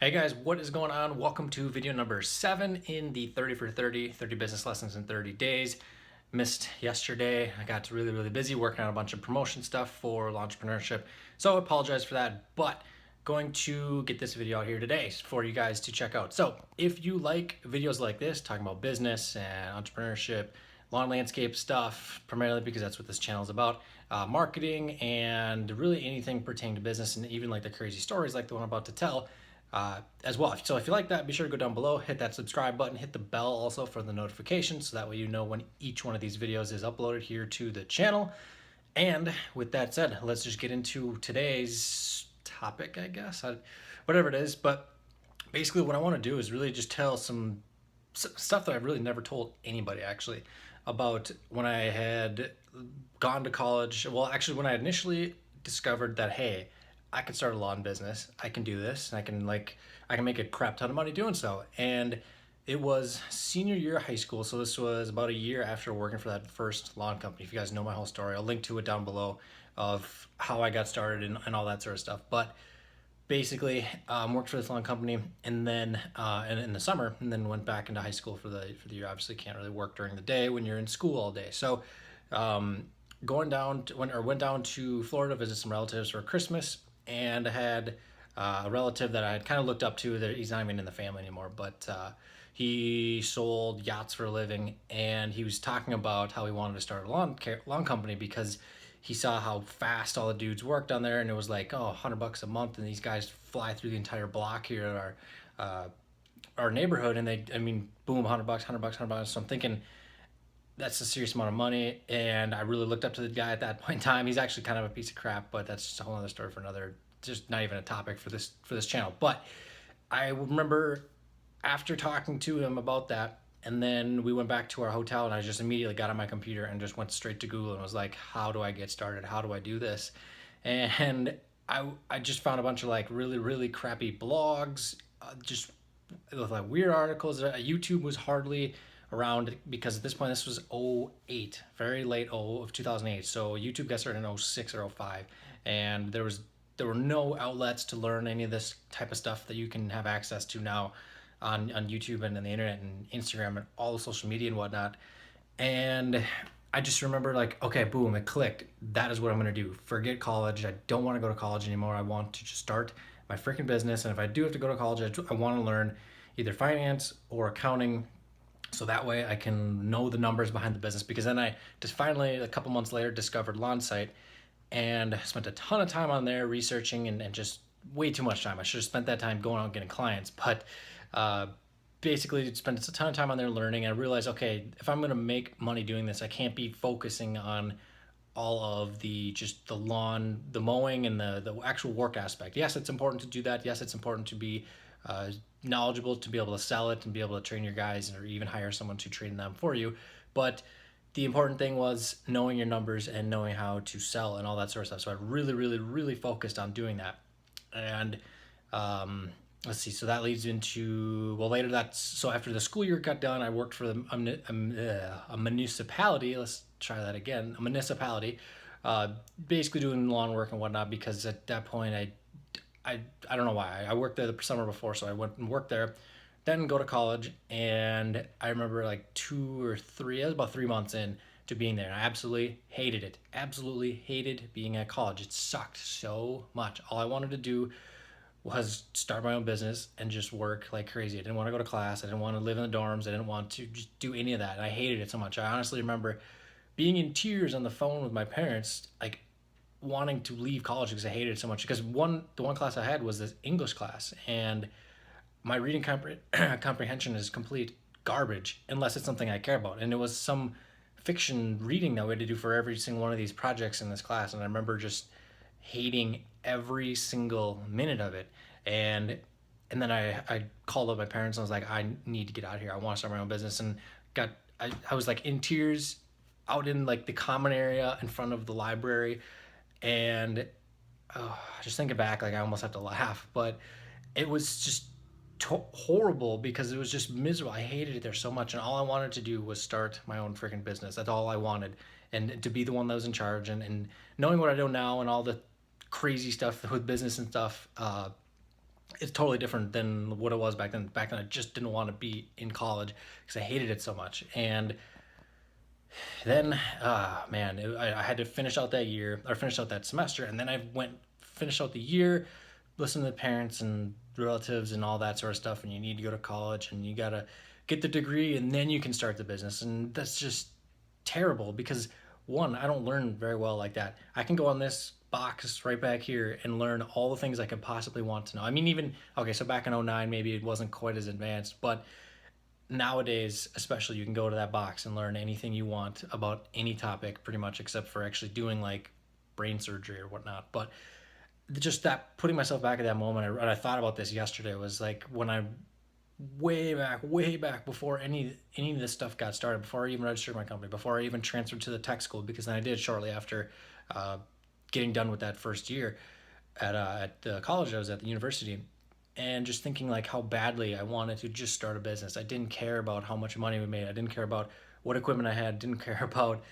Hey guys, what is going on? Welcome to video number 7 in the 30 for 30 business lessons in 30 days. Missed yesterday. I got really busy working on a bunch of promotion stuff for entrepreneurship. So I apologize for that, but going to get this video out here today for you guys to check out. So if you like videos like this, talking about business and entrepreneurship, lawn landscape stuff, primarily because that's what this channel is about, marketing, and really anything pertaining to business, and even like the crazy stories like the one I'm about to tell, as well. So if you like that, be sure to go down below, hit that subscribe button, hit the bell also for the notifications, so that way you know when each one of these videos is uploaded here to the channel. And with that said, let's just get into today's topic, I guess, whatever it is. But basically what I want to do is really just tell some stuff that I've really never told anybody actually about when I had gone to college. Well, actually, when I initially discovered that, hey, I can start a lawn business, I can do this, and I can make a crap ton of money doing so. And it was senior year of high school, so this was about a year after working for that first lawn company. If you guys know my whole story, I'll link to it down below of how I got started and all that sort of stuff. But basically worked for this lawn company, and then and in the summer, and then went back into high school for the year. Obviously can't really work during the day when you're in school all day. So going down to, went down to Florida to visit some relatives for Christmas, and I had a relative that I had kind of looked up to. That he's not even in the family anymore, but he sold yachts for a living, and he was talking about how he wanted to start a lawn company because he saw how fast all the dudes worked on there, and it was like, oh, $100 a month, and these guys fly through the entire block here at our neighborhood, and I mean, boom, $100, $100. So I'm thinking that's a serious amount of money, and I really looked up to the guy at that point in time. He's actually kind of a piece of crap, but that's just a whole other story for another. Just not even a topic for this channel. But I remember after talking to him about that, and then we went back to our hotel, and I just immediately got on my computer and just went straight to Google and was like, how do I get started? How do I do this? And I just found a bunch of like really crappy blogs, just with like weird articles. YouTube was hardly around because at this point this was '08, very late of 2008. So YouTube got started in '06 or '05, and there were no outlets to learn any of this type of stuff that you can have access to now on YouTube and on the internet and Instagram and all the social media and whatnot. And I just remember like, okay, boom, it clicked. That is what I'm gonna do. Forget college. I don't want to go to college anymore. I want to just start my freaking business. And if I do have to go to college, I want to learn either finance or accounting, so that way I can know the numbers behind the business. Because then I just finally, a couple months later, discovered Lawnsite, and spent a ton of time on there researching, and just way too much time. I should have spent that time going out and getting clients, but uh, basically spent a ton of time on there learning. And I realized, okay, if I'm gonna make money doing this, I can't be focusing on all of the lawn, the mowing, and the actual work aspect. Yes, it's important to do that. Yes, it's important to be knowledgeable, to be able to sell it and be able to train your guys, or even hire someone to train them for you. But the important thing was knowing your numbers and knowing how to sell and all that sort of stuff. So I really focused on doing that. And let's see, so that leads into, well, later that's, so after the school year got done, I worked for a municipality. Let's try that again. A municipality, basically doing lawn work and whatnot, because at that point I don't know why. I worked there the summer before, so I went and worked there, then go to college. And I remember like 2 or 3, I was about 3 months in to being there, and I absolutely hated it. Absolutely hated being at college. It sucked so much. All I wanted to do was start my own business and just work like crazy. I didn't want to go to class. I didn't want to live in the dorms. I didn't want to just do any of that. And I hated it so much. I honestly remember being in tears on the phone with my parents, like wanting to leave college because I hated it so much. Because the one class I had was this English class, and my reading comprehension is complete garbage unless it's something I care about. And it was some fiction reading that we had to do for every single one of these projects in this class. And I remember just hating every single minute of it. And then I called up my parents and I was like, I need to get out of here. I want to start my own business. And I was like in tears out in like the common area in front of the library. And just thinking back, like I almost have to laugh, but it was just horrible because it was just miserable. I hated it there so much, and all I wanted to do was start my own freaking business. That's all I wanted, and to be the one that was in charge. And knowing what I know now and all the crazy stuff with business and stuff, it's totally different than what it was back then. Back then, I just didn't want to be in college because I hated it so much. And then, man, I had to finish out that year or finish out that semester, and then I went finish out the year, listen to the parents and relatives and all that sort of stuff. And you need to go to college, and you gotta get the degree, and then you can start the business. And that's just terrible because one, I don't learn very well like that. I can go on this box right back here and learn all the things I could possibly want to know. I mean, even okay, so back in '09, maybe it wasn't quite as advanced, but nowadays especially, you can go to that box and learn anything you want about any topic pretty much, except for actually doing like brain surgery or whatnot. But just that, putting myself back at that moment, I thought about this yesterday, was like when I way back before any of this stuff got started, before I even registered my company, before I even transferred to the tech school, because then I did shortly after uh, getting done with that first year at the college I was at, the university. And just thinking like how badly I wanted to just start a business. I didn't care about how much money we made. I didn't care about what equipment I had. Didn't care about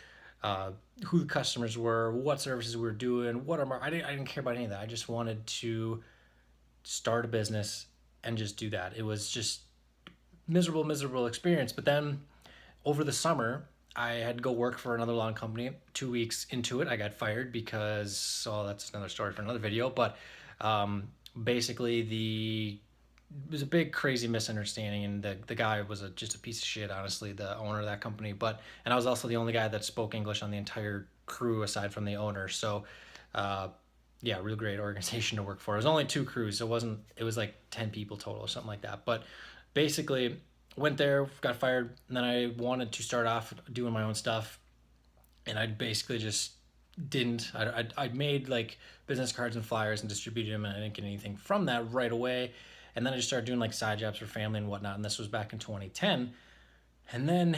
uh, who the customers were, what services we were doing, I didn't care about any of that. I just wanted to start a business and just do that. It was just miserable experience. But then over the summer, I had to go work for another lawn company. 2 weeks into it, I got fired because, oh, that's another story for another video. But basically, it was a big crazy misunderstanding, and the guy was just a piece of shit, honestly, the owner of that company. But and I was also the only guy that spoke English on the entire crew aside from the owner. So uh, yeah, real great organization to work for. It was only two crews, so it was like 10 people total or something like that. But basically, went there, got fired, and then I wanted to start off doing my own stuff, and I basically just didn't. I made like business cards and flyers and distributed them, and I didn't get anything from that right away. And then I just started doing like side jobs for family and whatnot, and this was back in 2010. And then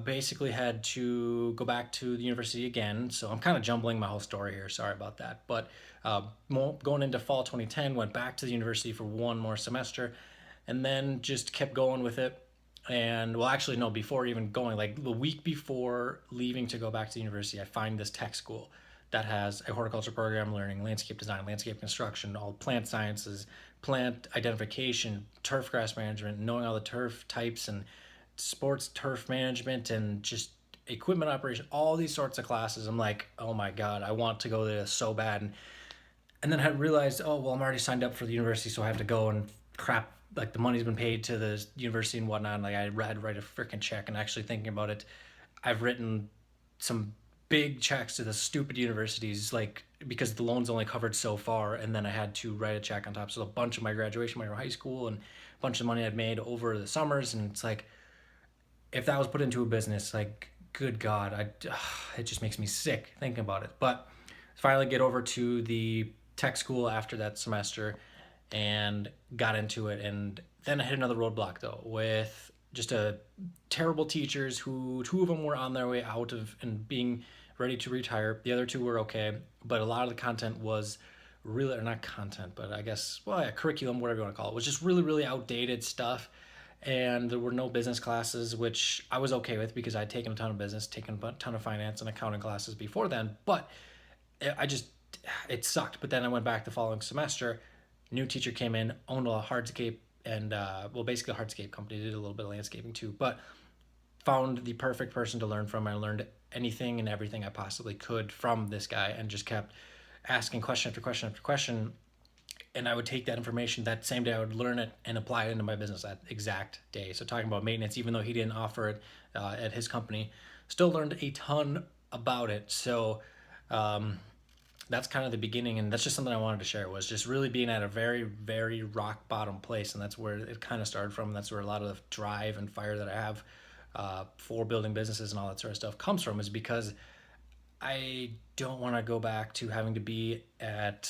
basically had to go back to the university again. So I'm kind of jumbling my whole story here. Sorry about that. But going into fall 2010, went back to the university for one more semester, and then just kept going with it. And well, actually, no, before even going, like the week before leaving to go back to the university, I find this tech school that has a horticulture program, learning landscape design, landscape construction, all plant sciences, plant identification, turf grass management, knowing all the turf types and sports turf management, and just equipment operation, all these sorts of classes. I'm like, oh my God, I want to go there so bad. And then I realized, oh, well, I'm already signed up for the university, so I have to go and crap, like the money's been paid to the university and whatnot. And like I had to write a freaking check. And actually thinking about it, I've written some big checks to the stupid universities, like because the loans only covered so far, and then I had to write a check on top. So a bunch of my graduation money from high school and a bunch of money I'd made over the summers, and it's like, if that was put into a business, like, good God, it just makes me sick thinking about it. But finally get over to the tech school after that semester and got into it. And then I hit another roadblock though, with just a terrible teachers, who two of them were on their way out of and being ready to retire. The other two were okay, but a lot of the content was really, or not content, but I guess, well, yeah, curriculum, whatever you want to call it, was just really outdated stuff. And there were no business classes, which I was okay with because I'd taken a ton of business, taken a ton of finance and accounting classes before then. But I just, it sucked. But then I went back the following semester. New teacher came in, owned a hardscape and, well, basically a hardscape company, did a little bit of landscaping too. But found the perfect person to learn from. I learned anything and everything I possibly could from this guy, and just kept asking question after question after question. And I would take that information that same day, I would learn it and apply it into my business that exact day. So talking about maintenance, even though he didn't offer it at his company, still learned a ton about it. So that's kind of the beginning, and that's just something I wanted to share, was just really being at a very rock bottom place. And that's where it kind of started from. That's where a lot of the drive and fire that I have for building businesses and all that sort of stuff comes from, is because I don't want to go back to having to be at,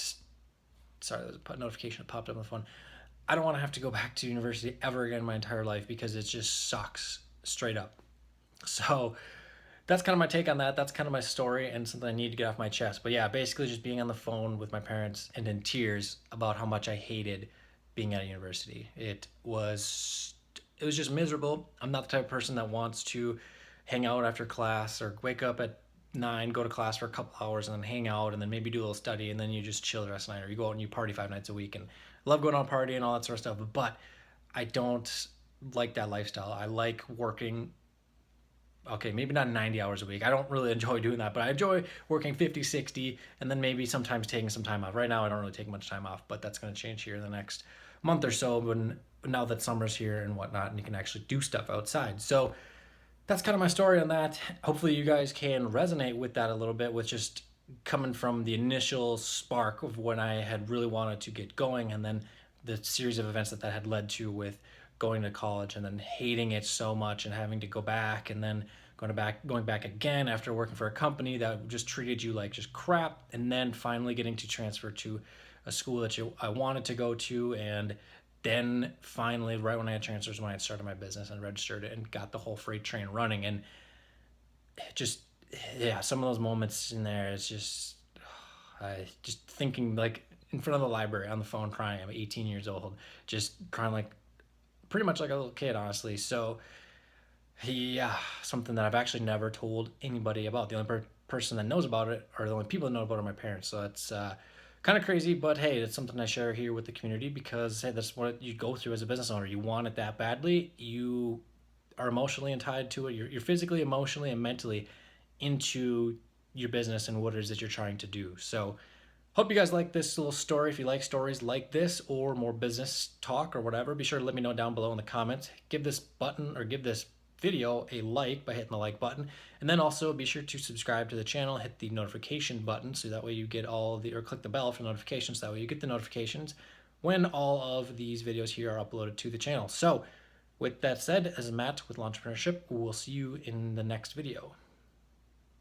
sorry, there's a notification that popped up on the phone. I don't want to have to go back to university ever again in my entire life, because it just sucks straight up. So that's kind of my take on that. That's kind of my story and something I need to get off my chest. But yeah, basically just being on the phone with my parents and in tears about how much I hated being at a university. It was just miserable. I'm not the type of person that wants to hang out after class or wake up at 9, go to class for a couple hours and then hang out and then maybe do a little study and then you just chill the rest of the night, or you go out and you party 5 nights a week. And love going on party and all that sort of stuff, but I don't like that lifestyle. I like working, okay, maybe not 90 hours a week. I don't really enjoy doing that, but I enjoy working 50, 60, and then maybe sometimes taking some time off. Right now, I don't really take much time off, but that's going to change here in the next month or so when now that summer's here and whatnot, and you can actually do stuff outside. So that's kind of my story on that. Hopefully, you guys can resonate with that a little bit, with just coming from the initial spark of when I had really wanted to get going, and then the series of events that had led to with going to college and then hating it so much and having to go back and then going back again after working for a company that just treated you like just crap, and then finally getting to transfer to a school that I wanted to go to, and then finally right when I had transfers, when I had started my business and registered it and got the whole freight train running. And just, yeah, some of those moments in there, it's just, I just thinking like in front of the library on the phone crying. I'm 18 years old, just crying like pretty much like a little kid, honestly. So yeah, something that I've actually never told anybody about. The only person that knows about it, or the only people that know about it, are my parents. So it's kind of crazy, but hey, it's something I share here with the community because hey, that's what you go through as a business owner. You want it that badly. You are emotionally tied to it. You're physically, emotionally, and mentally into your business and what it is that you're trying to do. So hope you guys like this little story. If you like stories like this or more business talk or whatever, be sure to let me know down below in the comments. Give this button or give this video a like by hitting the like button, and then also be sure to subscribe to the channel, hit the notification button so that way you get all the, or click the bell for notifications, so that way you get the notifications when all of these videos here are uploaded to the channel. So with that said, as Matt with Entrepreneurship, we'll see you in the next video.